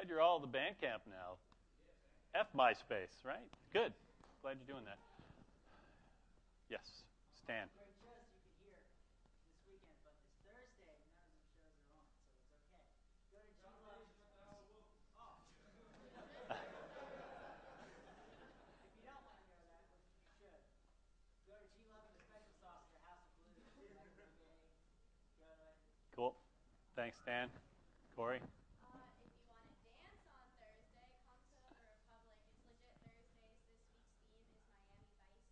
Glad you're all at the band camp now. F MySpace, right? Good. Glad you're doing that. Yes, Stan. Great shows you can hear this weekend, but this Thursday, none of them shows are on, so it's okay. Go to G-Love. Oh. If you don't want to go to that, which you should, go to G-Love and the Special Sauce, their House of Blues. Every day, go to it. Cool. Thanks, Stan. Corey? If you want to dance on Thursday, come to the Republic. It's legit Thursdays. This week's theme is Miami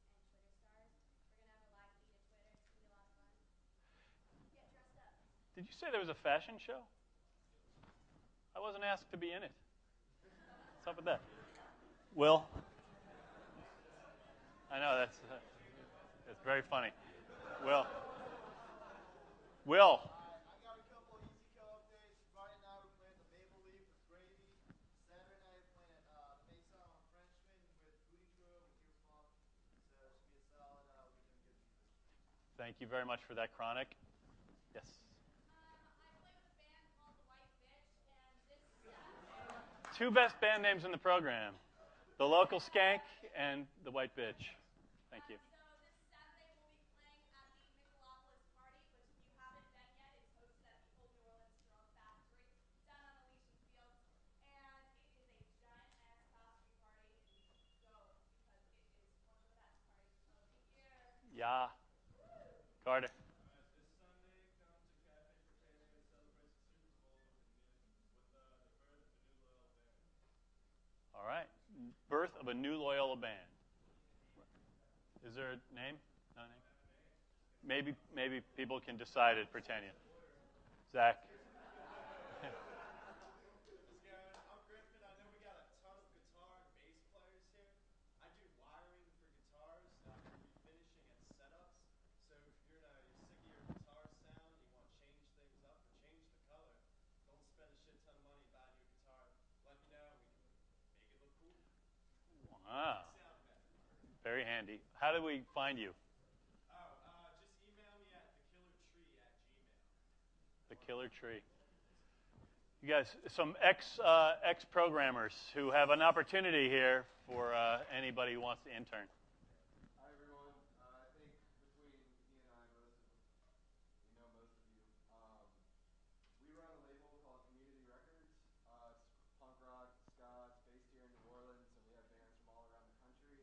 Vice and Twitter stars. We're going to have a live feed of Twitter. It's going to be a lot of fun. Get dressed up. Did you say there was a fashion show? I wasn't asked to be in it. What's up with that? Will? I know, that's very funny. Will? Will? I got a couple of Easy Co updates. Friday night we're playing the Maple Leaf with Gravy. Saturday night we're playing at Mason on Frenchman with Booty Crew with Your Funk. So it should be a solid weekend of good music. Thank you very much for that, Chronic. Yes. I play with a band called The White Bitch, and this Saturday... Two best band names in the program. The Local Skank and The White Bitch. Thank you. So this Saturday we'll be playing at the Michelopolis Party, which if you haven't been yet, it's hosted at the Old New Orleans Drug Factory down on Elysian Fields. And it is a giant-ass pastry party, and you should go because it is one of the best parties of the year. Yeah. Carter. This Sunday, come to Cafe Britannia to celebrate the Super Bowl with the birth of a new loyal band. All right. Birth of a new Loyola band. Is there a name? No name? Maybe people can decide at Britannia. Zach. I'm Griffin. I know we got a ton of guitar and bass players here. I do wiring for guitars. I'm going to be finishing at setups. So if you're sick of your guitar sound, you want to change things up or change the color, don't spend a shit ton of money buying your guitar. Let me know. We can make it look cool. Wow. Very handy. How do we find you? Just email me at thekillertree@gmail. The Killer Tree. You guys, some ex-programmers who have an opportunity here for anybody who wants to intern. Hi everyone. I think between he and I, we know most of you. We run a label called Community Records. It's punk rock, ska. It's based here in New Orleans, and we have bands from all around the country.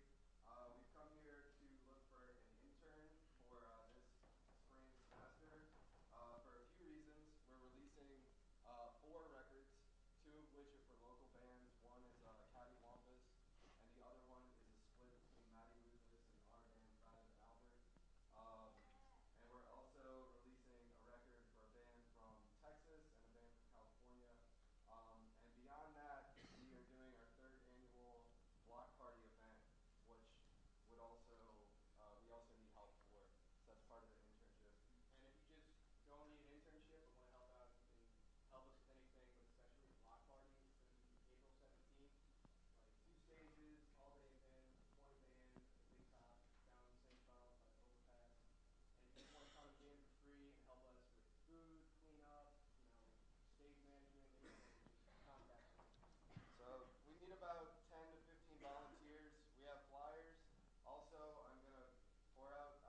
We've come here to look for an intern for this spring semester for a few reasons. We're releasing 4 records, 2 of which are for local bands. One is Caddy Wampus, and the other one is a split between Matty Ruthless and our band, Brad and Albert. And we're also releasing a record for a band from Texas and a band from California. And beyond that, we are doing our 3rd annual block party event, which would also we also need help for. So that's part of the internship. And if you just don't need an internship but want to help out, you can help us with anything, but especially block party. It's going to be April 17th. Like 2 stages, all-day event, 20 band at the Big Top down in St. Charles by the overpass. And if you just want to come and jam for free and help us with food, cleanup, stage management, anything, just contact me. So we need about 10 to 15 volunteers. We have flyers. Also, I'm going to pour out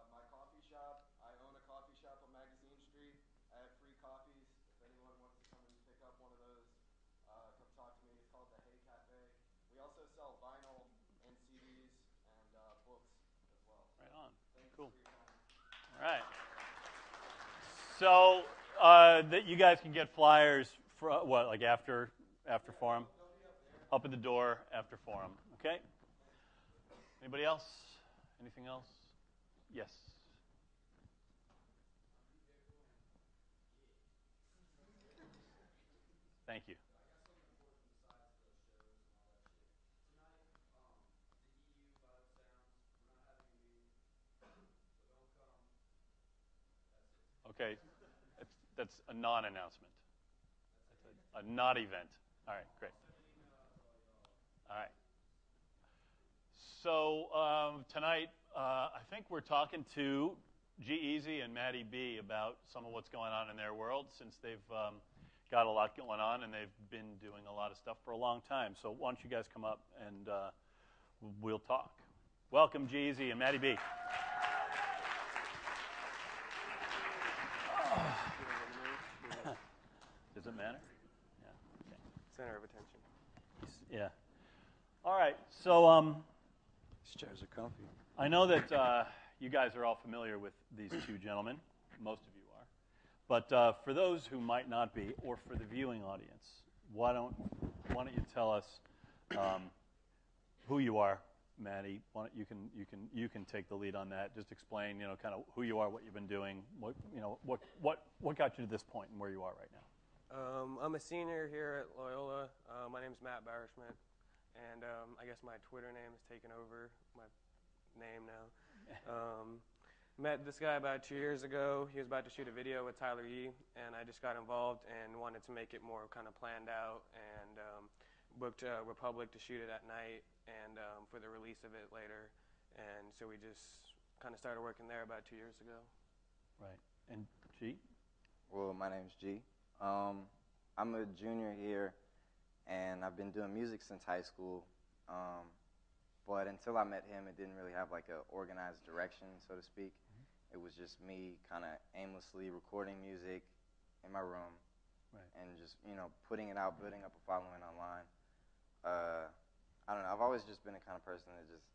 my coffee shop. I own a coffee shop on Magazine Street. I have free coffees. If anyone wants to come and pick up one of those, come talk to me. It's called the Hey Cafe. We also sell vinyl and CDs and books as well. Right on. Thanks Cool. for your time. All right. So that you guys can get flyers for what, like after forum? Up at the door after forum. Okay. Anybody else? Anything else? Yes. Thank you. I got something important besides the shows and all that shit. Tonight, the EU vibe sounds. We're not having weed, so don't come. That's it. Okay. That's a non-announcement. A not event. All right, great. I'll send an email out to all y'all. All right. So tonight, I think we're talking to G-Eazy and Matty B about some of what's going on in their world since they've got a lot going on, and they've been doing a lot of stuff for a long time. So why don't you guys come up and we'll talk. Welcome, G-Eazy and Matty B. Does it matter? Yeah. Okay. Center of attention. Yeah. All right. So These chairs are comfy. I know that you guys are all familiar with these two gentlemen. Most of you are. But for those who might not be, or for the viewing audience, why don't you tell us who you are, Matty? Why don't you can take the lead on that. Just explain, kind of who you are, what you've been doing, what got you to this point and where you are right now. I'm a senior here at Loyola. My name's Matt Bauerschmidt, and I guess my Twitter name has taken over my name now. Met this guy about 2 years ago. He was about to shoot a video with Tyler Yee, and I just got involved and wanted to make it more kind of planned out, and booked Republic to shoot it at night and for the release of it later. And so we just kind of started working there about 2 years ago. Right. And G? Well, my name's G. I'm a junior here, and I've been doing music since high school. But until I met him, it didn't really have like a organized direction, so to speak. Mm-hmm. It was just me kind of aimlessly recording music in my room, right, and just putting it out, building up a following online. I don't know. I've always just been the kind of person that just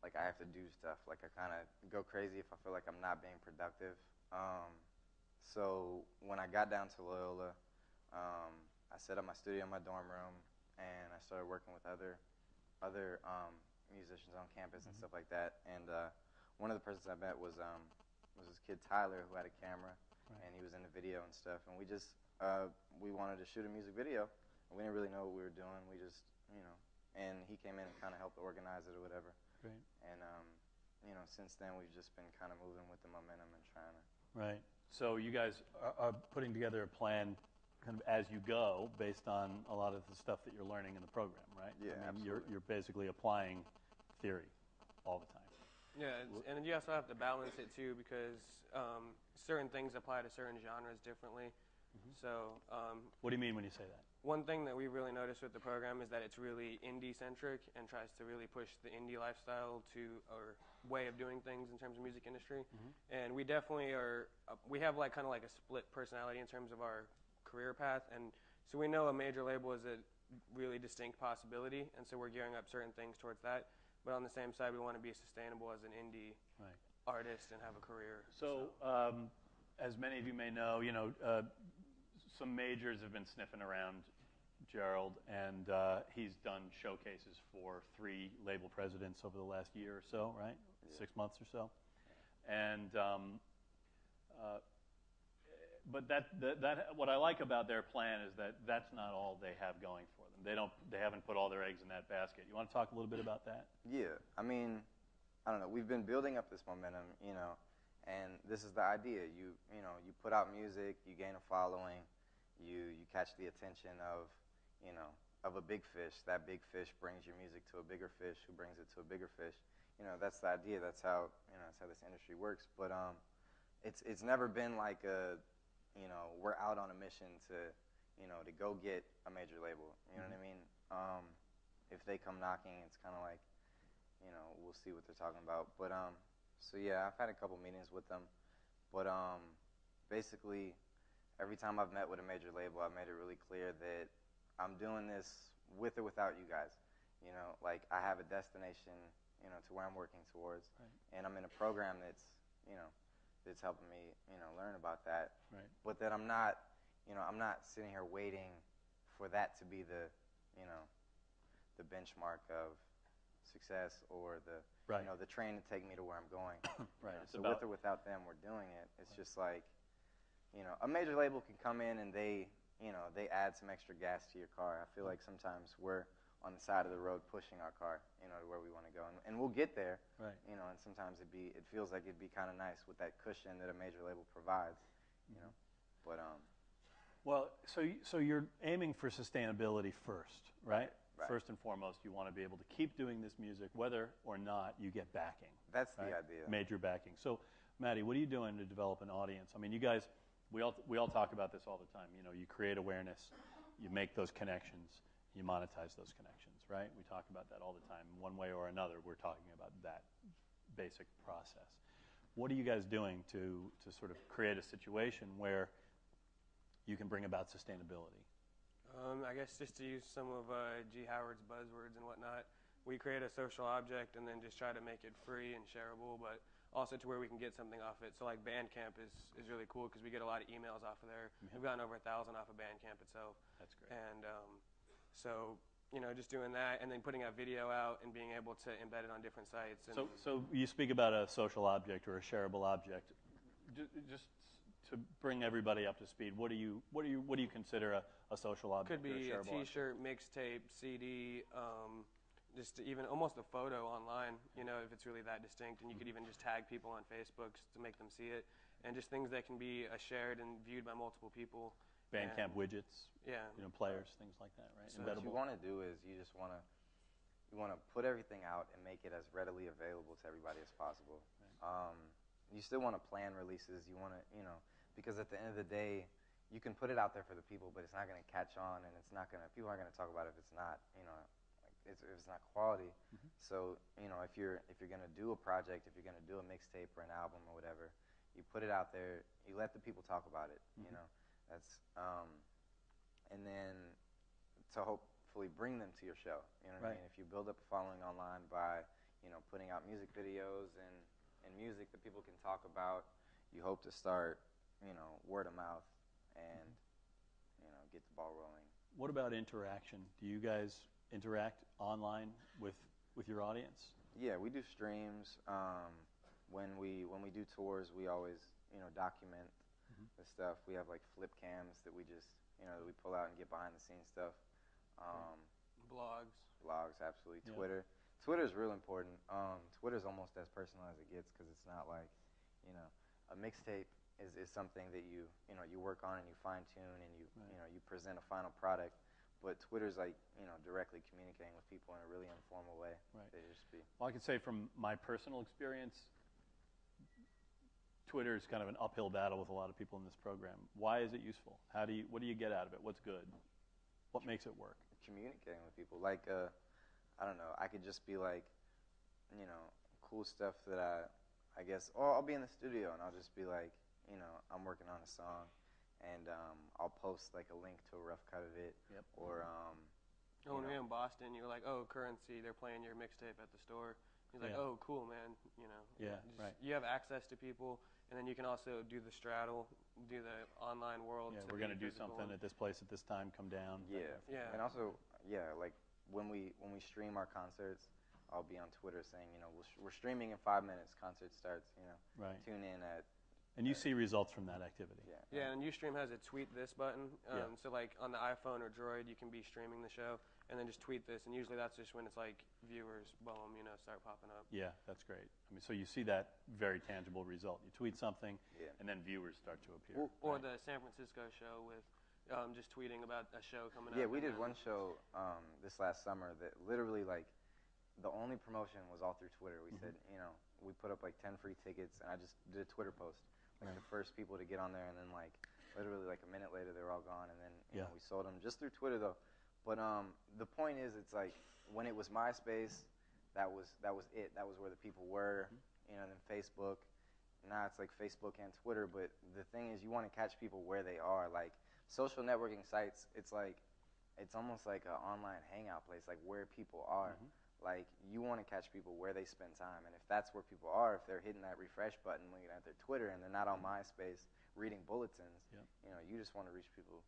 like I have to do stuff. Like I kind of go crazy if I feel like I'm not being productive. So when I got down to Loyola, I set up my studio in my dorm room, and I started working with other musicians on campus and stuff like that. And one of the persons I met was this kid Tyler, who had a camera, right, and he was in the video and stuff. And we just we wanted to shoot a music video. We didn't really know what we were doing. We just and he came in and kind of helped organize it or whatever. Great. And since then we've just been kind of moving with the momentum and trying to. Right. So you guys are putting together a plan kind of as you go based on a lot of the stuff that you're learning in the program, right? Yeah, I mean, absolutely. You're basically applying theory all the time. Yeah, and you also have to balance it too, because certain things apply to certain genres differently. Mm-hmm. So what do you mean when you say that? One thing that we really noticed with the program is that it's really indie-centric and tries to really push the indie lifestyle to our way of doing things in terms of music industry. Mm-hmm. And we definitely are, we have like kind of like a split personality in terms of our career path. And so we know a major label is a really distinct possibility, and so we're gearing up certain things towards that. But on the same side, we want to be sustainable as an indie artist and have a career. So as many of you may know, some majors have been sniffing around Gerald, and he's done showcases for 3 label presidents over the last year or so, right? Yeah. 6 months or so. And but that what I like about their plan is that that's not all they have going for them. They haven't put all their eggs in that basket. You want to talk a little bit about that? Yeah, I mean, I don't know. We've been building up this momentum, and this is the idea. You put out music, you gain a following, you catch the attention of a big fish. That big fish brings your music to a bigger fish, who brings it to a bigger fish. That's the idea. That's how this industry works. But it's never been like a we're out on a mission to go get a major label. You know what I mean? If they come knocking, it's kind of like we'll see what they're talking about. But so yeah, I've had a couple meetings with them. But basically, every time I've met with a major label, I've made it really clear that I'm doing this with or without you guys. Like I have a destination, to where I'm working towards, right, and I'm in a program that's that's helping me, learn about that. Right. But that I'm not sitting here waiting for that to be the benchmark of success or the right, the train to take me to where I'm going. Right. So with or without them, we're doing it. It's right, just like, a major label can come in and they add some extra gas to your car. I feel like sometimes we're on the side of the road pushing our car, to where we want to go, and we'll get there. Right. And sometimes it feels like it'd be kind of nice with that cushion that a major label provides. But well, so you're aiming for sustainability first, right? Right. First and foremost, you want to be able to keep doing this music, whether or not you get backing. That's right? the idea. Major backing. So, Matty, what are you doing to develop an audience? I mean, you guys We all talk about this all the time. You know, you create awareness, you make those connections, you monetize those connections, right? We talk about that all the time. One way or another, we're talking about that basic process. What are you guys doing to sort of create a situation where you can bring about sustainability? I guess just to use some of G. Howard's buzzwords and whatnot, we create a social object and then just try to make it free and shareable, but also to where we can get something off it. So like Bandcamp is really cool because we get a lot of emails off of there. We've gotten over 1,000 off of Bandcamp itself. That's great. And so, you know, just doing that and then putting a video out and being able to embed it on different sites. And So you speak about a social object or a shareable object. Just to bring everybody up to speed, what do you consider a social object? Could be or a shareable T-shirt, mixtape, CD, just even almost a photo online, you know, if it's really that distinct. And you could even just tag people on Facebook to make them see it. And just things that can be shared and viewed by multiple people. Bandcamp widgets, yeah, you know, players, things like that, right? So what you want to do is you want to put everything out and make it as readily available to everybody as possible. Right. You still want to plan releases. You want to, you know, because at the end of the day, you can put it out there for the people, but it's not going to catch on, and people aren't going to talk about it if it's not, you know, if it's not quality. Mm-hmm. So, you know, if you're going to do a project, if you're going to do a mixtape or an album or whatever, you put it out there. You let the people talk about it. Mm-hmm. You know, that's and then to hopefully bring them to your show. You know what I mean? If you build up a following online by, you know, putting out music videos and music that people can talk about, you hope to start, you know, word of mouth and, you know, get the ball rolling. What about interaction? Do you guys interact online with your audience? Yeah, we do streams. When we do tours, we always, you know, document the stuff. We have like flip cams that we just, you know, that we pull out and get behind the scenes stuff. Blogs, absolutely. Yeah. Twitter is real important. Twitter is almost as personal as it gets because it's not like, you know, a mixtape is something that you work on and you fine tune and you know, you present a final product. But Twitter's like, you know, directly communicating with people in a really informal way. Right. Well, I can say from my personal experience, Twitter is kind of an uphill battle with a lot of people in this program. Why is it useful? What do you get out of it? What's good? What makes it work? Communicating with people. Like, I don't know, I could just be like, you know, cool stuff that I guess, or I'll be in the studio and I'll just be like, you know, I'm working on a song and I'll post like a link to a rough cut of it. Yep. Or, when we were in Boston, you were like, oh, Currency, they're playing your mixtape at the store. He's like, oh, cool, man. You know, you have access to people, and then you can also do the straddle, do the online world. Yeah, we're going to do something at this place at this time. Come down. Yeah. And also, like when we stream our concerts, I'll be on Twitter saying, you know, we're streaming in 5 minutes. Concert starts. You know, tune in at. And you see results from that activity. Yeah, and Ustream has a tweet this button. So like on the iPhone or Droid, you can be streaming the show and then just tweet this. And usually that's just when it's like viewers, boom, you know, start popping up. Yeah, that's great. I mean, so you see that very tangible result. You tweet something, and then viewers start to appear. Or the San Francisco show with just tweeting about a show coming up. Yeah, we did one show this last summer that literally like the only promotion was all through Twitter. We said, you know, we put up like 10 free tickets, and I just did a Twitter post. Like the first people to get on there, and then like literally like a minute later they were all gone, and then you know, we sold them just through Twitter though. But the point is, it's like when it was MySpace, that was it. That was where the people were. You know, then Facebook. Now it's like Facebook and Twitter. But the thing is, you want to catch people where they are. Like social networking sites, it's almost like an online hangout place, like where people are. Like, you want to catch people where they spend time. And if that's where people are, if they're hitting that refresh button, looking at their Twitter, and they're not on MySpace reading bulletins, you know, you just want to reach people.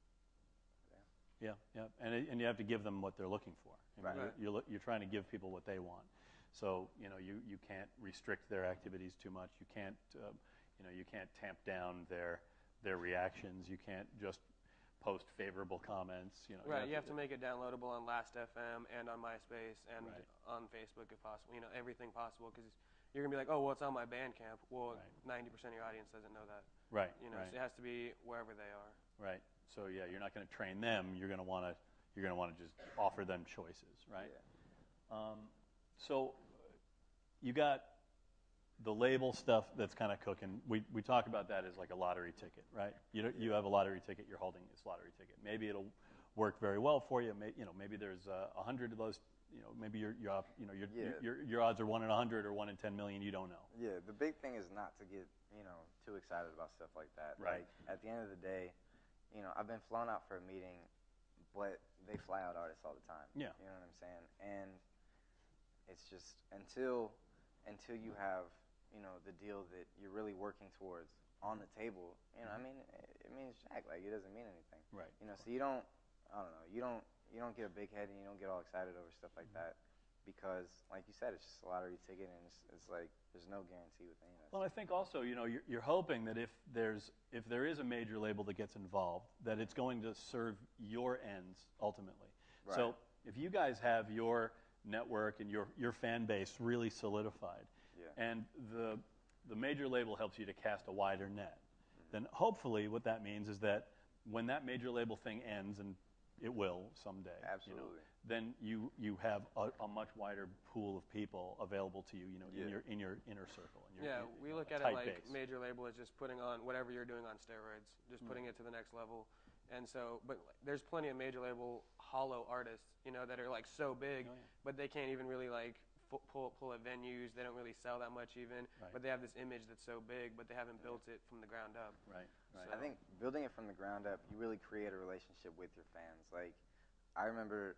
Yeah. And you have to give them what they're looking for. I mean, Right. You're trying to give people what they want. So, you know, you can't restrict their activities too much. You can't, you can't tamp down their reactions. You can't just post favorable comments. You know, you have to make it downloadable on Last.fm and on MySpace and on Facebook if possible. You know, everything possible, because you're gonna be like, oh, well, it's on my Bandcamp. Well, 90% of your audience doesn't know that. Right. You know, so it has to be wherever they are. Right. So yeah, you're not going to train them. You're going to want to just offer them choices, right? Yeah. So you got the label stuff that's kind of cooking, we talk about that as like a lottery ticket, right? You have a lottery ticket, you're holding this lottery ticket. Maybe it'll work very well for you. Maybe there's 100 of those. Maybe your odds are 1 in 100 or 1 in 10 million. You don't know. Yeah, the big thing is not to get too excited about stuff like that. Right. Like at the end of the day, I've been flown out for a meeting, but they fly out artists all the time. Yeah. You know what I'm saying? And it's just until you have the deal that you're really working towards on the table, I mean, it means jack. Like it doesn't mean anything. Right. So you don't get a big head and you don't get all excited over stuff like that because, like you said, it's just a lottery ticket and it's like there's no guarantee with any of that. Well, I think also, you're hoping that if there is a major label that gets involved, that it's going to serve your ends ultimately. Right. So if you guys have your network and your fan base really solidified, and the major label helps you to cast a wider net, then hopefully what that means is that when that major label thing ends, and it will someday, absolutely, then you have a much wider pool of people available to you, in your inner circle. We look at it like base. Major label is just putting on whatever you're doing on steroids, just putting it to the next level. And so, but there's plenty of major label hollow artists, that are like so big, but they can't even really like pull at venues. They don't really sell that much even, but they have this image that's so big, but they haven't built it from the ground up. Right. So, I think building it from the ground up, you really create a relationship with your fans. Like, I remember,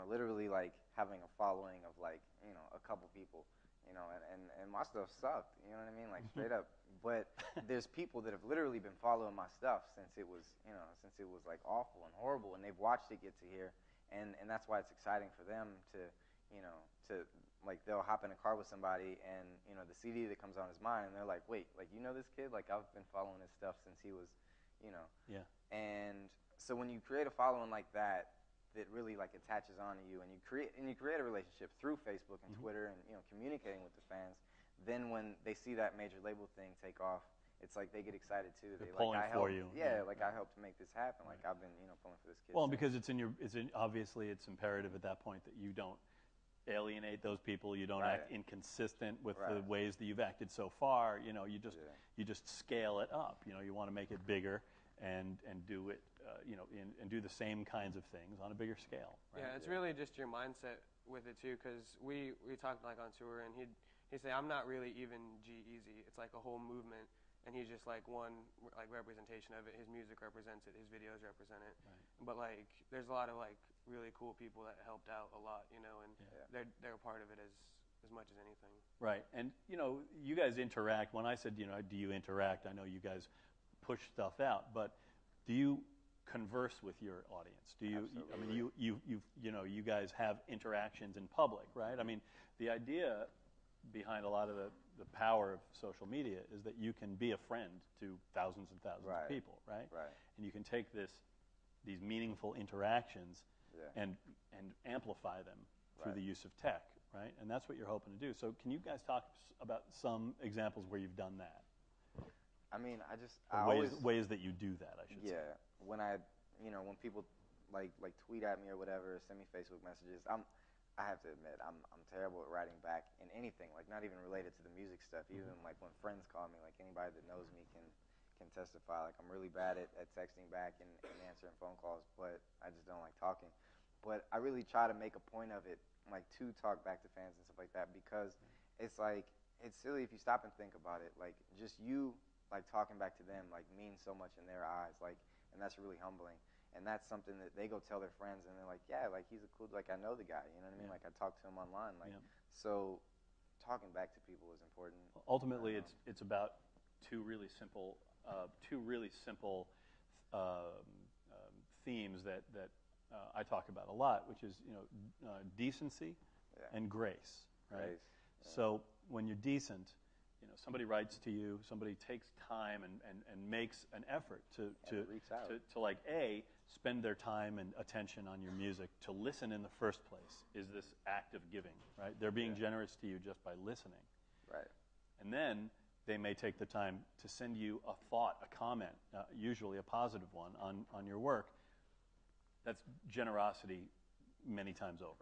literally like having a following of like, a couple people, and my stuff sucked. You know what I mean? Like straight up. But there's people that have literally been following my stuff since it was like awful and horrible, and they've watched it get to here, and that's why it's exciting for them to like they'll hop in a car with somebody and the CD that comes on is mine, and they're like, wait, like this kid? Like I've been following his stuff since he was, Yeah. And so when you create a following like that really like attaches onto you, and you create a relationship through Facebook and Twitter and communicating with the fans, then when they see that major label thing take off, it's like they get excited too. They're pulling for you. Yeah, like I helped to make this happen. Like I've been pulling for this kid. Well, because obviously it's imperative at that point that you don't alienate those people. You don't act inconsistent with the ways that you've acted so far. You just scale it up. You want to make it bigger and do it. And do the same kinds of things on a bigger scale. Right? Yeah, it's really just your mindset with it too. Because we talked like on tour, and he'd say, I'm not really even G-Eazy. It's like a whole movement. And he's just like one like representation of it. His music represents it. His videos represent it. Right. But like, there's a lot of like really cool people that helped out a lot, and they're a part of it as much as anything. Right. And you guys interact. When I said, do you interact? I know you guys push stuff out, but do you converse with your audience? Do you? Absolutely. I mean, you guys have interactions in public, right? I mean, the idea behind a lot of the power of social media is that you can be a friend to thousands and thousands of people, right? Right. And you can take these meaningful interactions and amplify them through the use of tech, right? And that's what you're hoping to do. So can you guys talk about some examples where you've done that? I mean, ways that you do that, I should say. Yeah, when when people like tweet at me or whatever, send me Facebook messages, I have to admit, I'm terrible at writing back in anything, like not even related to the music stuff. Even like when friends call me, like anybody that knows me can testify. Like I'm really bad at texting back and answering phone calls, but I just don't like talking. But I really try to make a point of it, like to talk back to fans and stuff like that, because it's like, it's silly if you stop and think about it. Like just you like talking back to them like means so much in their eyes, like, and that's really humbling. And that's something that they go tell their friends, and they're like, yeah, like he's a cool, like I know the guy, you know what I mean? Like I talked to him online, like so. Talking back to people is important. Ultimately, it's about two really simple themes that I talk about a lot, which is decency and grace, right? Grace. So when you're decent, somebody writes to you, somebody takes time and makes an effort to like spend their time and attention on your music, to listen in the first place is this act of giving, right? They're being generous to you just by listening. Right. And then they may take the time to send you a thought, a comment, usually a positive one on your work. That's generosity many times over.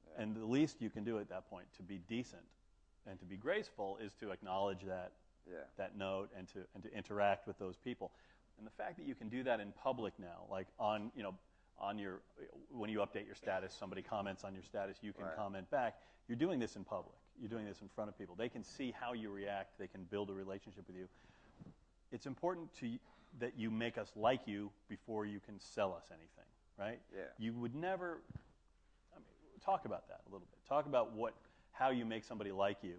Yeah. And the least you can do at that point to be decent and to be graceful is to acknowledge that note and to interact with those people. And the fact that you can do that in public now, like on your when you update your status, somebody comments on your status, you can comment back. You're doing this in public. You're doing this in front of people. They can see how you react. They can build a relationship with you. It's important that you make us like you before you can sell us anything, right? Yeah. You would never. I mean, talk about that a little bit. Talk about how you make somebody like you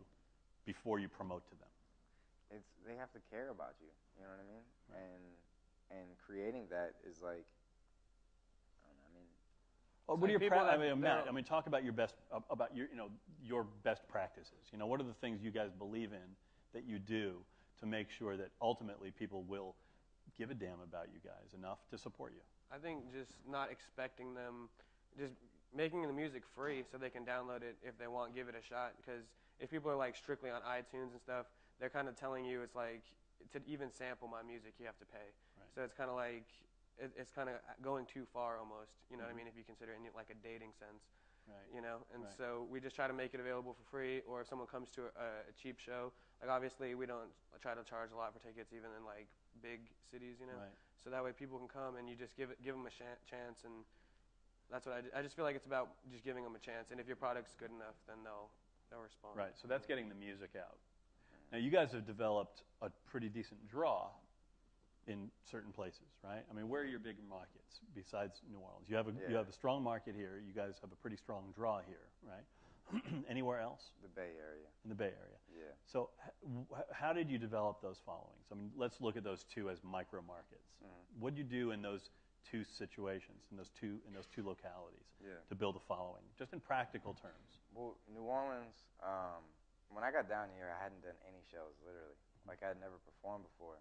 before you promote to them. They have to care about you. You know what I mean? Right. And creating that is like, I don't know, I mean. Well, what are your Matt? I mean, talk about your best practices. What are the things you guys believe in that you do to make sure that ultimately people will give a damn about you guys enough to support you? I think just not expecting them, just making the music free so they can download it if they want, give it a shot. Because if people are like strictly on iTunes and stuff, they're kind of telling you it's like to even sample my music you have to pay. Right. So it's kind of like it's kind of going too far almost. You know what I mean? If you consider it in like a dating sense. Right. And so we just try to make it available for free. Or if someone comes to a cheap show, like obviously we don't try to charge a lot for tickets even in like big cities, Right. So that way people can come and you just give them a chance, and that's what I just feel like it's about just giving them a chance. And if your product's good enough, then they'll respond. Right. So that's getting the music out. Now you guys have developed a pretty decent draw in certain places, right? I mean, where are your big markets besides New Orleans? You have a strong market here. You guys have a pretty strong draw here, right? Anywhere else? The Bay Area. In the Bay Area. Yeah. So how did you develop those followings? I mean, let's look at those two as micro markets. Mm-hmm. What did you do in those two situations, in those two localities, to build a following, just in practical terms? Well, New Orleans. When I got down here, I hadn't done any shows, literally. Like, I had never performed before.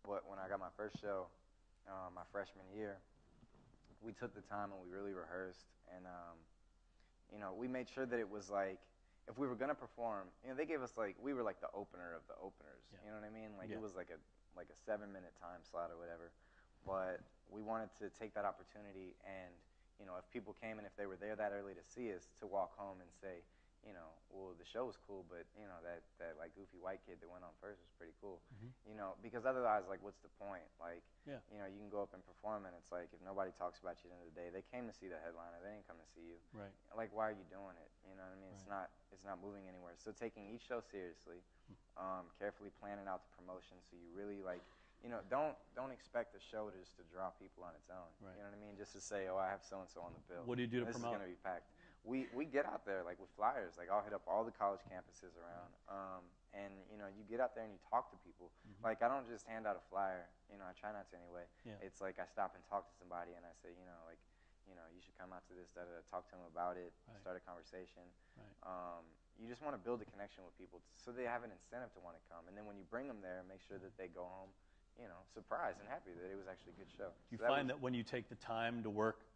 But when I got my first show, my freshman year, we took the time and we really rehearsed. And, we made sure that it was like, if we were going to perform, they gave us like, we were like the opener of the openers. Yeah. You know what I mean? Like, it was like a 7-minute time slot or whatever. But we wanted to take that opportunity and, if people came and if they were there that early to see us, to walk home and say, well, the show was cool, but, that like goofy white kid that went on first was pretty cool. Mm-hmm. Because otherwise, like, what's the point? Like, Yeah. You can go up and perform, and it's like, if nobody talks about you at the end of the day, they came to see the headliner, they didn't come to see you. Right. Like, why are you doing it? You know what I mean? Right. It's not moving anywhere. So taking each show seriously, carefully planning out the promotion, so you really, like, don't expect the show just to draw people on its own. Right. You know what I mean? Just to say, oh, I have so-and-so on the bill. What do you do to this promote? This is going to be packed. We get out there, like, with flyers. Like, I'll hit up all the college campuses around. And, you get out there and you talk to people. Mm-hmm. Like, I don't just hand out a flyer. I try not to anyway. Yeah. It's like I stop and talk to somebody and I say, you should come out to this, talk to them about it, Right. start a conversation. Right. You just want to build a connection with people so they have an incentive to want to come. And then when you bring them there, make sure that they go home, surprised and happy that it was actually a good show. Do you find that when you take the time to work,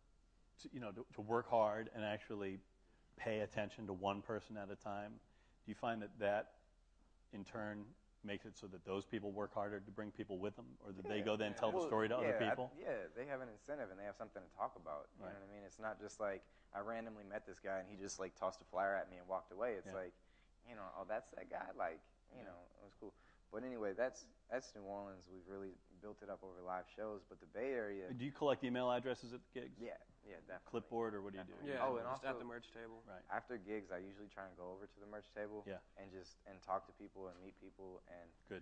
to work hard and actually pay attention to one person at a time, do you find that in turn makes it so that those people work harder to bring people with them, or that they go then tell the story to other people? They have an incentive and they have something to talk about. You know what I mean? It's not just like I randomly met this guy and he just like tossed a flyer at me and walked away. It's like, oh, that's that guy. Like, it was cool. But anyway, that's New Orleans. We've really built it up over live shows. But the Bay Area. Do you collect email addresses at the gigs? Yeah, definitely. Clipboard, or what do you do? Yeah, Oh, and just also at the merch table. Right. After gigs, I usually try and go over to the merch table. Yeah. And talk to people and meet people and. Good.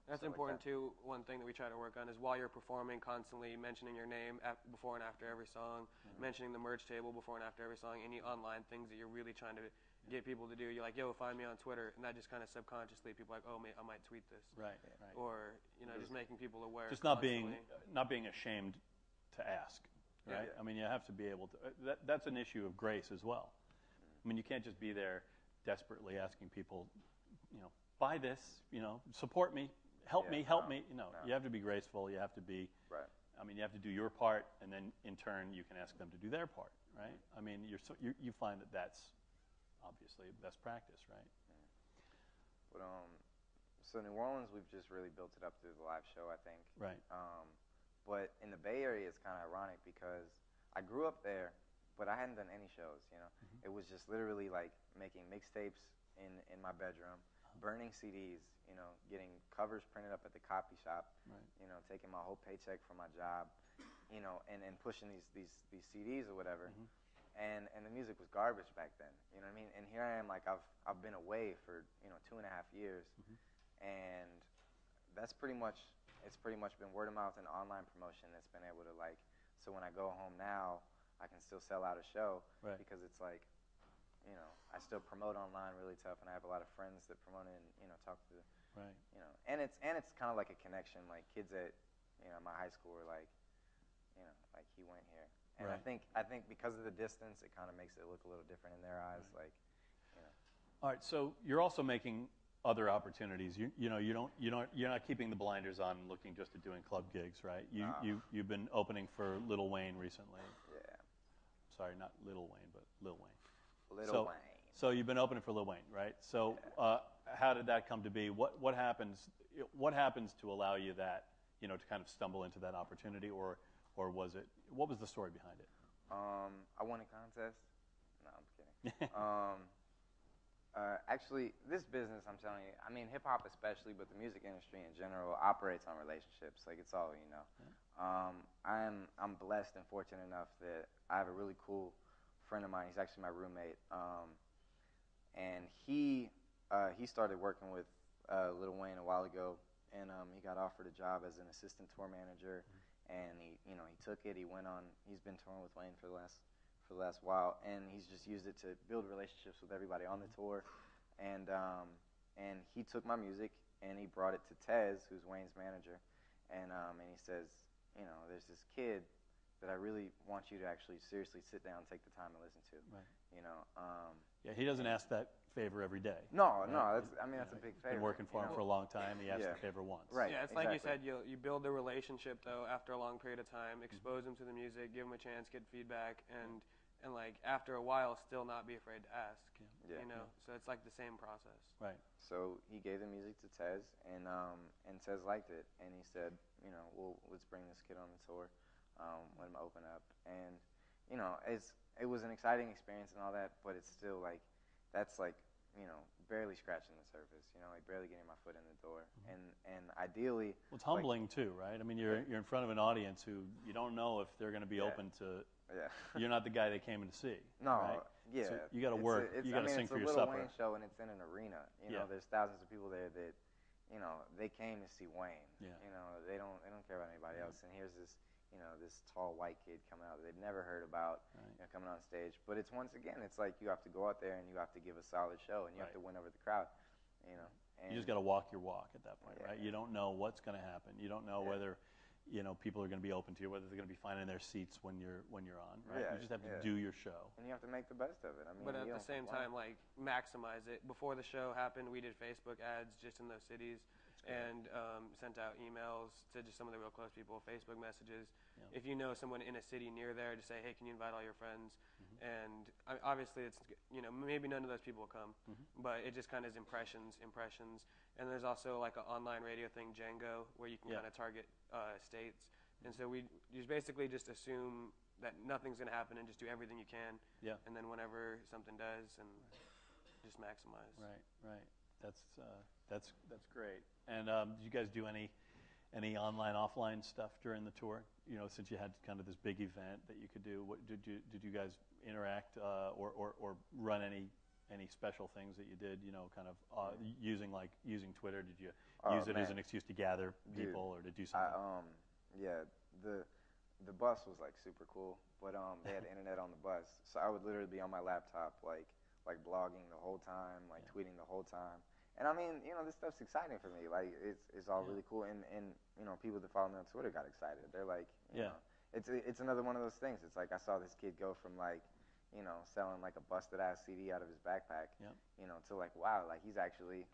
That's stuff important like that. too. One thing that we try to work on is while you're performing, constantly mentioning your name before and after every song, mentioning the merch table before and after every song, any online things that you're really trying to get people to do. You're like, yo, find me on Twitter, and that just kind of subconsciously people are like, oh, I might tweet this. Right. Or just making people aware. Just not being ashamed to ask. Right. Yeah. I mean, you have to be able to. That's an issue of grace as well. I mean, you can't just be there desperately asking people, buy this, support me, help me. No. You have to be graceful. You have to be. Right. I mean, you have to do your part, and then in turn, you can ask them to do their part. Right. I mean, you find that that's obviously best practice, right? But so New Orleans, we've just really built it up through the live show, I think. Right. But in the Bay Area, it's kind of ironic because I grew up there, but I hadn't done any shows. Mm-hmm. It was just literally like making mixtapes in my bedroom, burning CDs, getting covers printed up at the copy shop, Right. Taking my whole paycheck from my job, and pushing these CDs or whatever. And the music was garbage back then. You know what I mean? And here I am, like I've been away for 2.5 years, and it's pretty much been word of mouth and online promotion that's been able to so when I go home now, I can still sell out a show, Right. because it's like, I still promote online really tough, and I have a lot of friends that promote it and talk to, Right. and it's kind of like a connection. Like kids at my high school were like, like he went here, and Right. I think because of the distance, it kind of makes it look a little different in their eyes. Right. Like, All right. So you're also making other opportunities. You're not keeping the blinders on and looking just at doing club gigs, right? You've been opening for Lil Wayne recently. yeah, Sorry, not Lil Wayne, but Lil Wayne. Little Wayne. So you've been opening for Lil Wayne, right? So how did that come to be? What happens to allow you that, to kind of stumble into that opportunity, or what was the story behind it? I won a contest. No, I'm kidding. Actually, this business, I'm telling you, I mean, hip hop especially, but the music industry in general operates on relationships. Like, it's all you know. Yeah. I'm blessed and fortunate enough that I have a really cool friend of mine. He's actually my roommate, and he started working with Lil Wayne a while ago, and he got offered a job as an assistant tour manager, and he took it. He's been touring with Wayne for the last while, and he's just used it to build relationships with everybody on the tour, and he took my music and he brought it to Tez, who's Wayne's manager, and he says, there's this kid that I really want you to actually seriously sit down and take the time to listen to. Right. Yeah, he doesn't ask that favor every day. No, right? no, that's a big favor. Been working for him for a long time. He asked the favor once. Right. Yeah, it's exactly. like you said, you build the relationship though after a long period of time, expose them to the music, give them a chance, get feedback, and like after a while, still not be afraid to ask. Yeah. So it's like the same process. Right. So he gave the music to Tez, and Tez liked it, and he said, well, let's bring this kid on the tour, let him open up, and it was an exciting experience and all that, but it's still like that's like barely scratching the surface, like barely getting my foot in the door, and ideally, well, it's humbling too, right? I mean, you're in front of an audience who you don't know if they're going to be open to. Yeah. You're not the guy they came in to see. No. Right? Yeah. So you got to work. You got to sing for your supper. It's a Lil Wayne show, and it's in an arena. There's thousands of people there that, they came to see Wayne. Yeah. They don't care about anybody else. And here's this, this tall white kid coming out that they've never heard about, coming on stage. But it's once again, it's like you have to go out there and you have to give a solid show, and you have to win over the crowd. And you just got to walk your walk at that point, Yeah. right? You don't know what's going to happen. You don't know whether people are going to be open to you, whether they're going to be fine in their seats when you're on, right? Yeah, You just have to do your show. And you have to make the best of it. I mean, But at the same time, like, maximize it. Before the show happened, we did Facebook ads just in those cities and sent out emails to just some of the real close people, Facebook messages. Yeah. If you know someone in a city near there, just say, hey, can you invite all your friends? And obviously, it's maybe none of those people will come, but it just kind of is impressions. And there's also like an online radio thing, Django, where you can kind of target states. And so we just basically just assume that nothing's going to happen and just do everything you can. Yeah. And then whenever something does, and just maximize. Right. That's great. And did you guys do any online, offline stuff during the tour? Since you had kind of this big event that you could do, did you guys interact or run any special things that you did? Kind of using Twitter. Did you use it as an excuse to gather people, or to do something? The bus was like super cool, but they had internet on the bus, so I would literally be on my laptop like blogging the whole time, like tweeting the whole time. And I mean, this stuff's exciting for me. Like, it's all really cool. And people that follow me on Twitter got excited. They're like, it's another one of those things. It's like I saw this kid go from like, selling like a busted ass CD out of his backpack, to like, wow, like he's actually,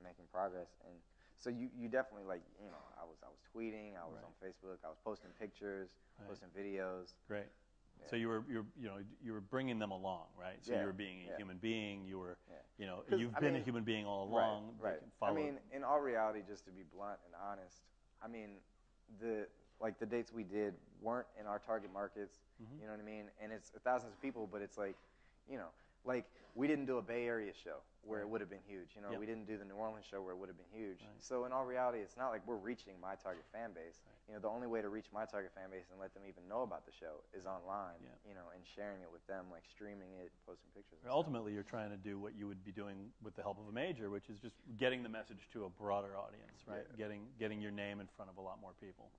making progress. And so you definitely like, I was tweeting, I was on Facebook, I was posting pictures, posting videos. Great. So you were bringing them along, right? So you were being a human being. You were, you've been a human being all along. Right. I mean, in all reality, just to be blunt and honest, I mean, the dates we did weren't in our target markets. You know what I mean? And it's thousands of people, but it's like, like we didn't do a Bay Area show where Right. it would have been huge. You know, Yep. we didn't do the New Orleans show where it would have been huge. Right. So in all reality, it's not like we're reaching my target fan base. Right. You know, the only way to reach my target fan base and let them even know about the show is online. Yeah. You know, and sharing it with them, like streaming it, posting pictures. And stuff. Ultimately, you're trying to do what you would be doing with the help of a major, which is just getting the message to a broader audience, right? Yeah. Getting your name in front of a lot more people.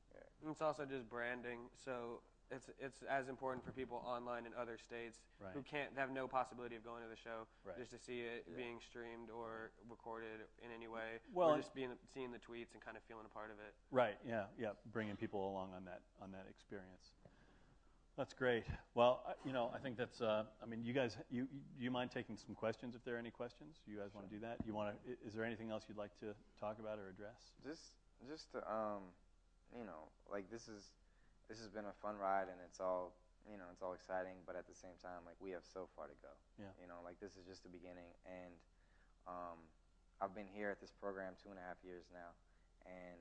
And it's also just branding. So it's as important for people online in other states Right. who have no possibility of going to the show, Right. just to see it Yeah. being streamed or recorded in any way, Well, or just seeing the tweets and kind of feeling a part of it. Right. Yeah. Yeah. Bringing people along on that experience. That's great. Well, I think that's. I mean, you guys, you mind taking some questions if there are any questions? You guys want to do that? Is there anything else you'd like to talk about or address? Just to like this has been a fun ride, and it's all exciting, but at the same time, like we have so far to go. Yeah. You know, like this is just the beginning, and I've been here at this program 2.5 years now, and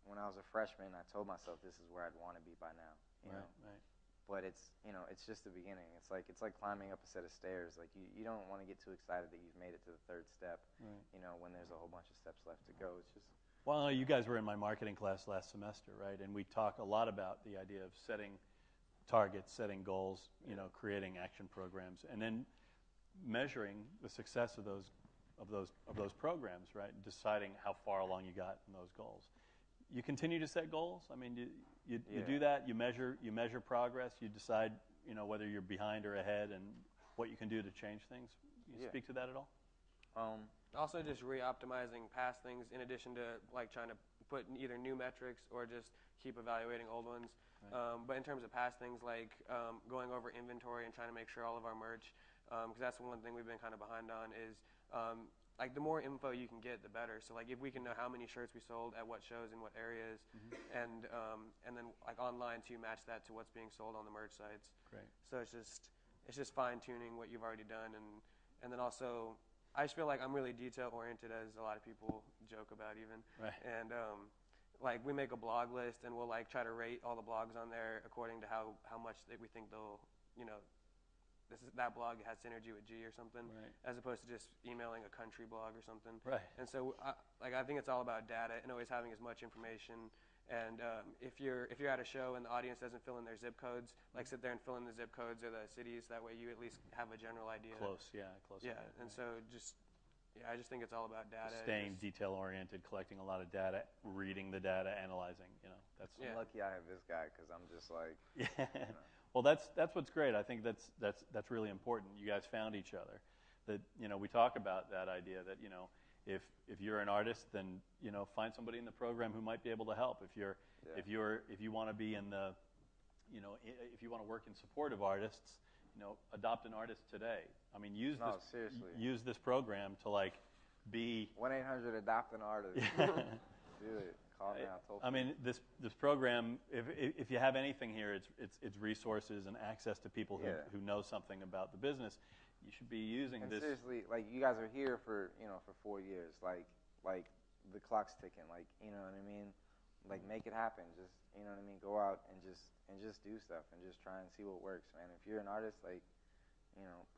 when I was a freshman, I told myself this is where I'd want to be by now. You know? Right. But it's just the beginning. It's like climbing up a set of stairs. Like you don't want to get too excited that you've made it to the third step. Right. You know, when there's a whole bunch of steps left to go. It's just. Well, you guys were in my marketing class last semester, right? And we talk a lot about the idea of setting targets, setting goals, creating action programs, and then measuring the success of those programs, right? Deciding how far along you got in those goals. You continue to set goals. I mean, you do that. You measure progress. You decide, whether you're behind or ahead, and what you can do to change things. You speak to that at all? Also, just re-optimizing past things in addition to like trying to put in either new metrics or just keep evaluating old ones. Right. But in terms of past things, like going over inventory and trying to make sure all of our merch, because that's one thing we've been kind of behind on is like the more info you can get, the better. So like if we can know how many shirts we sold at what shows in what areas, and then like online to match that to what's being sold on the merch sites. Great. So it's just fine tuning what you've already done, and then also I just feel like I'm really detail oriented, as a lot of people joke about even. Right. And like we make a blog list, and we'll like try to rate all the blogs on there according to how much that we think they'll that blog has synergy with G or something, Right. as opposed to just emailing a country blog or something. Right. And so I think it's all about data and always having as much information. And if you're at a show and the audience doesn't fill in their zip codes, like sit there and fill in the zip codes or the cities. That way you at least have a general idea. Close. Yeah. Yeah, and so I just think it's all about data. Staying detail-oriented, collecting a lot of data, reading the data, analyzing. That's. I'm lucky I have this guy because I'm just like. Yeah. Well, that's what's great. I think that's really important. You guys found each other. That we talk about that idea that if you're an artist, then find somebody in the program who might be able to help. If you want to be in the if you want to work in support of artists, adopt an artist today. I mean, seriously. Use this program to be 1-800-ADOPT an artist. Do it. Call me out. I mean, this program. If you have anything here, it's resources and access to people who know something about the business. You should be using and this. Seriously, like you guys are here for 4 years. Like the clock's ticking. Like you know what I mean. Like make it happen. Just you know what I mean. Go out and just do stuff and just try and see what works, man. If you're an artist,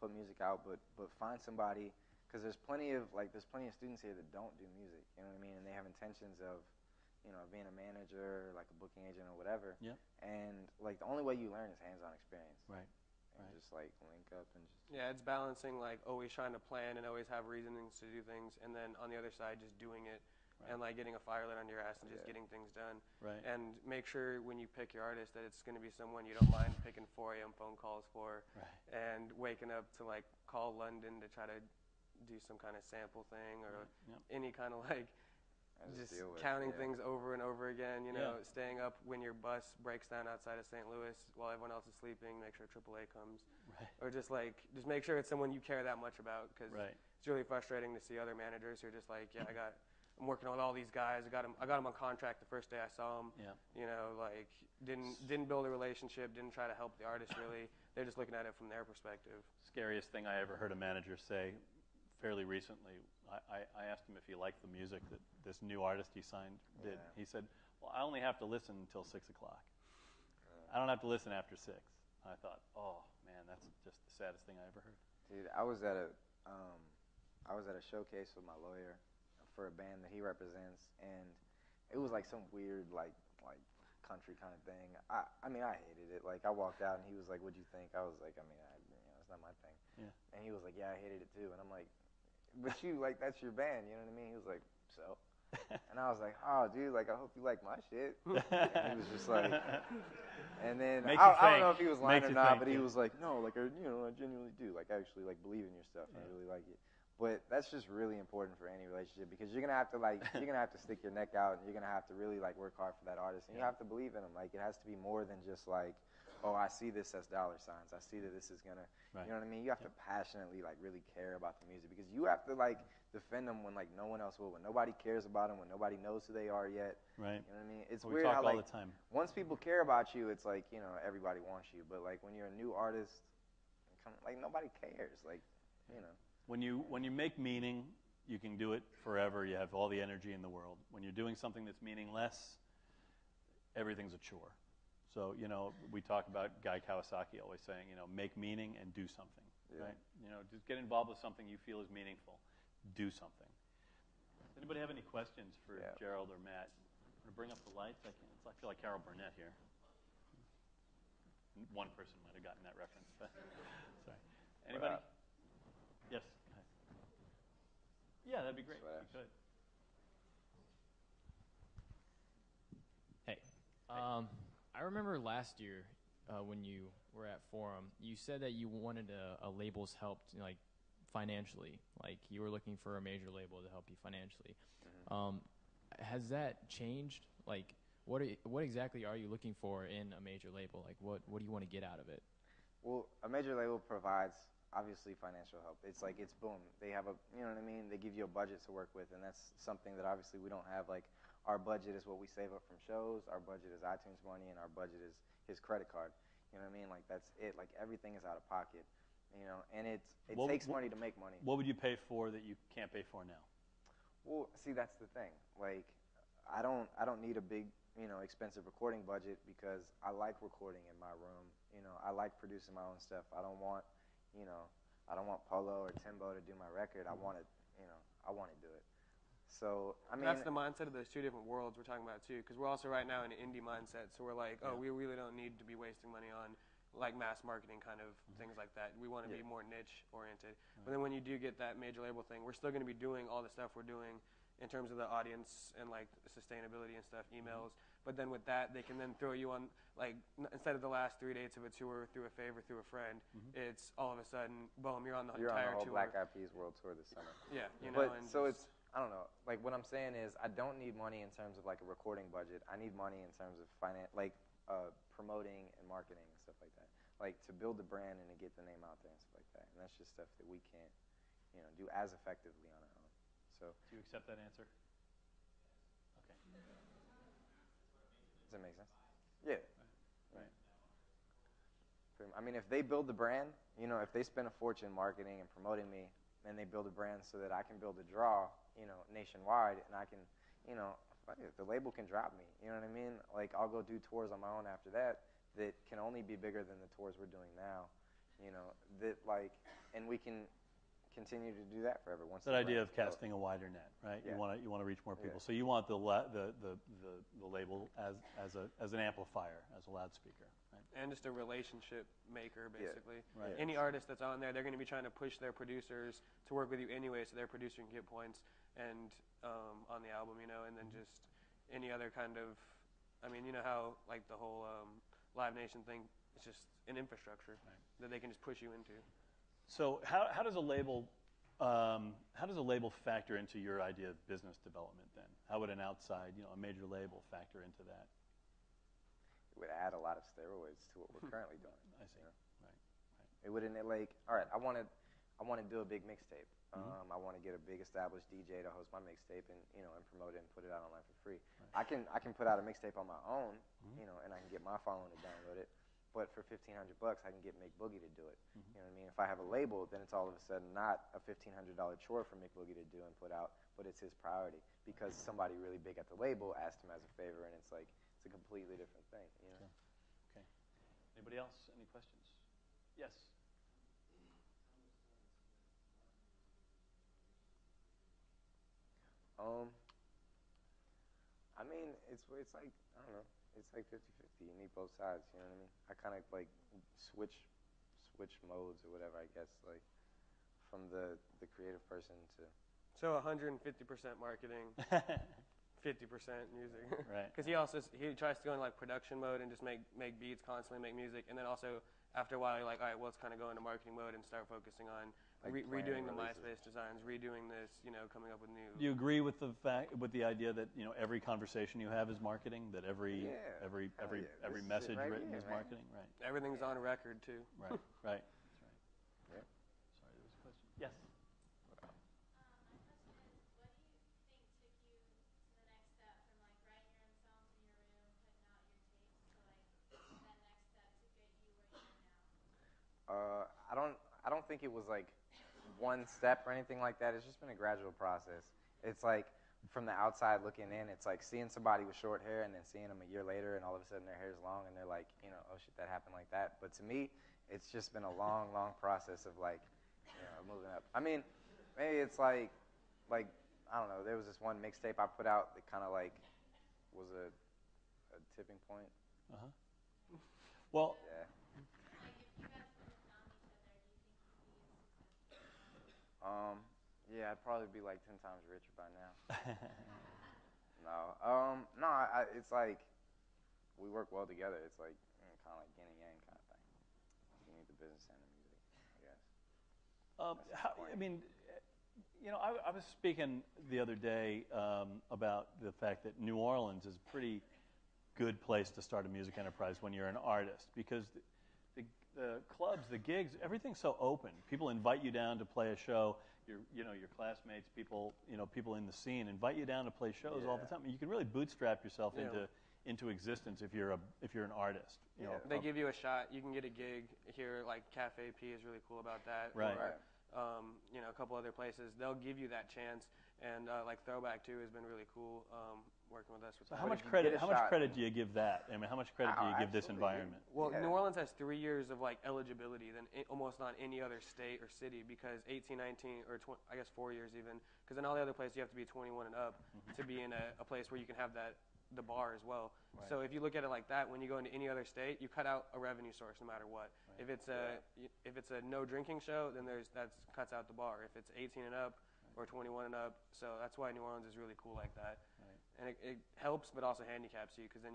put music out, but find somebody, because there's plenty of students here that don't do music. You know what I mean. And they have intentions of being a manager, like a booking agent or whatever. Yeah. And like the only way you learn is hands-on experience. Right. And just like link up and just. Yeah, it's balancing like always trying to plan and always have reasonings to do things, and then on the other side just doing it, and like getting a fire lit under your ass and just getting things done. Right. And make sure when you pick your artist that it's going to be someone you don't mind picking 4 a.m. phone calls for, and waking up to like call London to try to do some kind of sample thing or any kind of like. Just counting things over and over again, staying up when your bus breaks down outside of St. Louis while everyone else is sleeping, make sure AAA comes. Right. Or just make sure it's someone you care that much about, because it's really frustrating to see other managers who are just like, I'm working with all these guys. I got them on contract the first day I saw them. Yeah. Didn't build a relationship, didn't try to help the artist really. They're just looking at it from their perspective. Scariest thing I ever heard a manager say fairly recently, I asked him if he liked the music that this new artist he signed did. Yeah. He said, well, I only have to listen until 6 o'clock. I don't have to listen after 6. I thought, oh, man, that's just the saddest thing I ever heard. Dude, I was at a showcase with my lawyer for a band that he represents, and it was like some weird like country kind of thing. I mean, I hated it. Like, I walked out and he was like, "What'd you think?" I was like, "I mean, it's not my thing." Yeah. And he was like, "Yeah, I hated it too." And I'm like, "But you like that's your band, you know what I mean?" He was like, "So." And I was like, "Oh, dude, like I hope you like my shit." And he was just like, and then I don't know if he was lying or not, but he was like, "No, like I genuinely do. Like I actually like believe in your stuff. And I really like it." But that's just really important for any relationship because you're gonna have to stick your neck out and you're gonna have to really like work hard for that artist and you have to believe in them. Like it has to be more than just like, oh, I see this as dollar signs. I see that this is gonna, you know what I mean? You have to passionately like really care about the music because you have to like defend them when like no one else will, when nobody cares about them, when nobody knows who they are yet. Right. You know what I mean? It's we weird talk how all like the time. once people care about you, it's like everybody wants you. But like when you're a new artist, like nobody cares. Like When you make meaning, you can do it forever. You have all the energy in the world. When you're doing something that's meaningless, everything's a chore. So, we talk about Guy Kawasaki always saying, make meaning and do something, right? Just get involved with something you feel is meaningful. Do something. Does anybody have any questions for Gerald or Matt? I'm going to bring up the lights. I feel like Carol Burnett here. One person might have gotten that reference. But sorry. Anybody? Yes. Go ahead. Yeah, that'd be great. If you could. Hey. I remember last year when you were at Forum, you said that you wanted a label's help, like financially, like you were looking for a major label to help you financially. Mm-hmm. Has that changed? Like, what exactly are you looking for in a major label? Like, what do you want to get out of it? Well, a major label provides obviously financial help. It's like it's boom. They have you know what I mean? They give you a budget to work with, and that's something that obviously we don't have. Like, our budget is what we save up from shows. Our budget is iTunes money, and our budget is his credit card. You know what I mean? Like, that's it. Like, everything is out of pocket. And it takes money to make money. What would you pay for that you can't pay for now? Well, see, that's the thing. Like, I don't need a big, expensive recording budget because I like recording in my room. I like producing my own stuff. I don't want, I don't want Polo or Timbo to do my record. I want to do it. So, I mean, that's the mindset of those two different worlds we're talking about too, because we're also right now in an indie mindset. So we're like, we really don't need to be wasting money on like mass marketing kind of things like that. We want to be more niche oriented. But then when you do get that major label thing, we're still going to be doing all the stuff we're doing in terms of the audience and like sustainability and stuff, emails. But then with that, they can then throw you on, like, instead of the last 3 dates of a tour through a favor, through a friend, it's all of a sudden, boom, you're on the entire whole tour. Black Eyed Peas World Tour this summer. Yeah, But so it's, I don't know. Like, what I'm saying is I don't need money in terms of like a recording budget. I need money in terms of promoting and marketing and stuff like that. Like, to build the brand and to get the name out there and stuff like that. And that's just stuff that we can't, do as effectively on our own. So, do you accept that answer? Okay. Does that make sense? Yeah. Right. I mean, if they build the brand, if they spend a fortune marketing and promoting me, and they build a brand so that I can build a draw, nationwide, and I can, the label can drop me. You know what I mean? Like, I'll go do tours on my own after that can only be bigger than the tours we're doing now. And we can continue to do that forever. Once that idea of casting a wider net, right? Yeah. You want to reach more people. Yeah. So you want the label as an amplifier, as a loudspeaker, right? And just a relationship maker, basically. Yeah. Right. Any artist that's on there, they're going to be trying to push their producers to work with you anyway, so their producer can get points and on the album, and then just any other kind of, I mean, you know how like the whole Live Nation thing, it's just an infrastructure that they can just push you into. So how does a label factor into your idea of business development then? How would an outside, a major label factor into that? It would add a lot of steroids to what we're currently doing. I see. Right. It wouldn't all right, I want to do a big mixtape. I want to get a big established DJ to host my mixtape and and promote it and put it out online for free. Right. I can put out a mixtape on my own, and I can get my following to download it. But for $1,500, I can get Mick Boogie to do it. You know what I mean? If I have a label, then it's all of a sudden not a $1,500 chore for Mick Boogie to do and put out, but it's his priority because somebody really big at the label asked him as a favor, and it's like it's a completely different thing. Okay. Anybody else? Any questions? Yes. I mean, it's like, I don't know, it's like 50-50. You need both sides, you know what I mean? I kind of like switch modes or whatever, I guess, like from the creative person to. So 150% marketing, 50% music. Right. Because he tries to go in like production mode and just make beats constantly, make music, and then also after a while you're like, all right, well, let's kind of go into marketing mode and start focusing on Like redoing the releases. MySpace designs, redoing this, coming up with new. Do you agree with the idea that every conversation you have is marketing? That every Yeah. every Hell every yeah. every This is it message right written here, is man. marketing? Right. Everything's on record too. Right. Right. Yeah. Sorry, there was a question. Yes. My question is, what do you think took you to the next step from like writing your own songs in your room, putting out your tapes, to like that next step to get you where you are now? I don't think it was like one step or anything like that. It's just been a gradual process. It's like from the outside looking in, it's like seeing somebody with short hair and then seeing them a year later and all of a sudden their hair's long and they're like, oh shit, that happened like that. But to me, it's just been a long, long process of like, moving up. I mean, maybe it's like I don't know. There was this one mixtape I put out that kind of like was a tipping point. Well, Yeah. Like if you guys wouldn't have found each other, do you think you'd be as successful now? Yeah, I'd probably be like 10 times richer by now. No. No, it's like we work well together. It's like kind of like yin and yang kind of thing. You need the business and the music, I guess. I mean, I was speaking the other day about the fact that New Orleans is a pretty good place to start a music enterprise when you're an artist, because the clubs, the gigs, everything's so open. People invite you down to play a show. Your classmates, people in the scene invite you down to play shows all the time. You can really bootstrap yourself into existence if you're an artist. They give you a shot. You can get a gig here, like Cafe P is really cool about that. Right. Or, a couple other places. They'll give you that chance. And like Throwback too has been really cool. Working with us with So that. how much you credit? get a How much shot credit and- do you give that? I mean, how much credit do you give this absolutely, environment? Well, Yeah. New Orleans has 3 years of like eligibility than almost not any other state or city, because 18, 19, or I guess 4 years even, because in all the other places you have to be 21 and up to be in a place where you can have the bar as well. Right. So if you look at it like that, when you go into any other state, you cut out a revenue source no matter what. Right. If it's a no drinking show, then that cuts out the bar. If it's 18 and up or 21 and up, so that's why New Orleans is really cool like that. Right. And it helps, but also handicaps you, because then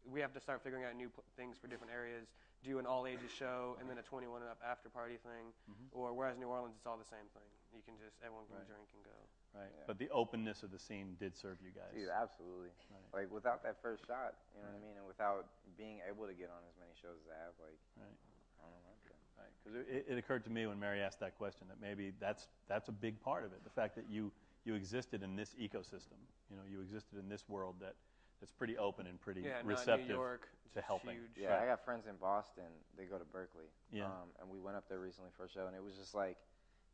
we have to start figuring out new things for different areas. Do an all ages show and then a 21 and up after party thing, or whereas New Orleans it's all the same thing. You can just everyone can Right. drink and go. Right. Yeah. But the openness of the scene did serve you guys. Dude, absolutely. Right. Like without that first shot, you know what I mean, and without being able to get on as many shows as I have, like Right. I don't know. Right. Because it occurred to me when Mary asked that question that maybe that's a big part of it. The fact that you existed in this ecosystem. You existed in this world that's pretty open and pretty receptive New York, to helping. Huge. Yeah, I got friends in Boston. They go to Berkeley. Yeah. And we went up there recently for a show, and it was just like,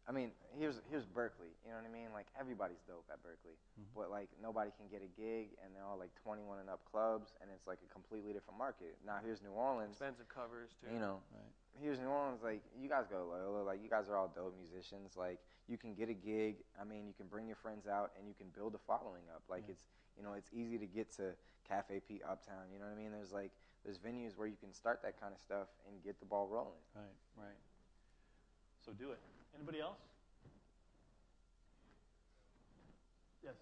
I mean, here's Berkeley. You know what I mean? Like everybody's dope at Berkeley, but like nobody can get a gig, and they're all like 21 and up clubs, and it's like a completely different market. Now here's New Orleans. Expensive covers too. Right. Here's New Orleans. Like you guys go to Loyola. Like you guys are all dope musicians. Like you can get a gig. I mean, you can bring your friends out, and you can build a following up. Like it's easy to get to Cafe P Uptown. You know what I mean? There's venues where you can start that kind of stuff and get the ball rolling. Right. So do it. Anybody else? Yes.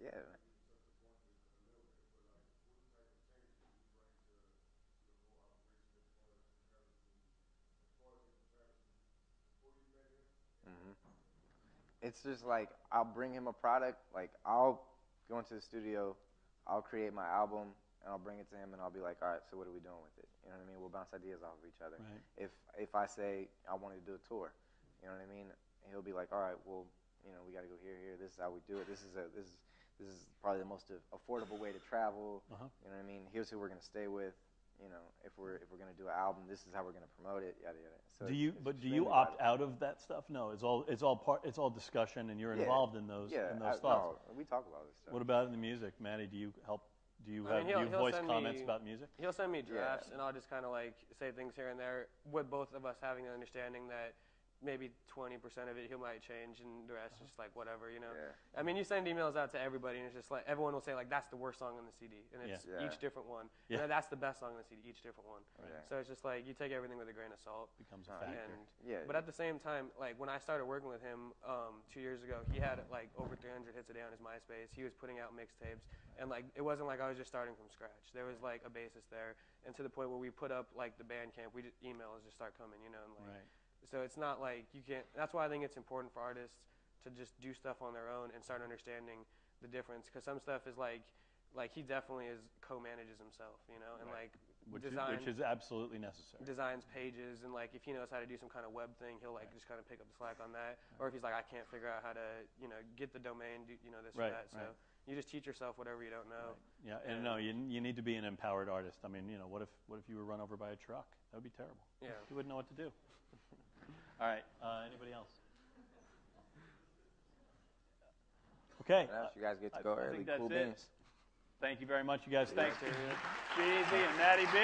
Yeah. It's just like I'll bring him a product. Like I'll go into the studio, I'll create my album, and I'll bring it to him, and I'll be like, all right, so what are we doing with it? You know what I mean? We'll bounce ideas off of each other. Right. If I say I wanted to do a tour, you know what I mean? He'll be like, all right, well, we got to go here. This is how we do it. This is probably the most affordable way to travel. You know what I mean? Here's who we're gonna stay with. If we're gonna do an album, this is how we're gonna promote it. Yada yada. So Do you opt out of that stuff? No, it's all discussion, and you're involved in those thoughts. No, we talk about this stuff. What about in the music, Matty? Do you help? Do you he'll voice send comments me- about music? He'll send me drafts, and I'll just kind of like say things here and there, with both of us having the understanding that maybe 20% of it he might change, and the rest is just like whatever, you know. Yeah. I mean, you send emails out to everybody, and it's just like everyone will say like that's the worst song on the CD, and it's Yeah. each different one. Yeah. And that's the best song on the CD, each different one. Right. So it's just like you take everything with a grain of salt. Becomes a factor. But at the same time, like when I started working with him 2 years ago, he had like over 300 hits a day on his MySpace. He was putting out mixtapes, and like it wasn't like I was just starting from scratch. There was like a basis there, and to the point where we put up like the Bandcamp, emails just start coming, you know. And, like, Right. So it's not like you can't. That's why I think it's important for artists to just do stuff on their own and start understanding the difference. Because some stuff is like he definitely co-manages himself, you know, and Right. like Which is absolutely necessary. designs pages, and like if he knows how to do some kind of web thing, he'll like just kind of pick up the slack on that. Or if he's like, I can't figure out how to, you know, get the domain, do, you know, this or that. So you just teach yourself whatever you don't know. Right. Yeah, and no, you need to be an empowered artist. I mean, you know, what if you were run over by a truck? That would be terrible. Yeah. You wouldn't know what to do. All right. Anybody else? Okay. What else? You guys get to go I early. think that's Cool it. beans. Thank you very much, you guys. Thanks to G-Eazy and Matty B.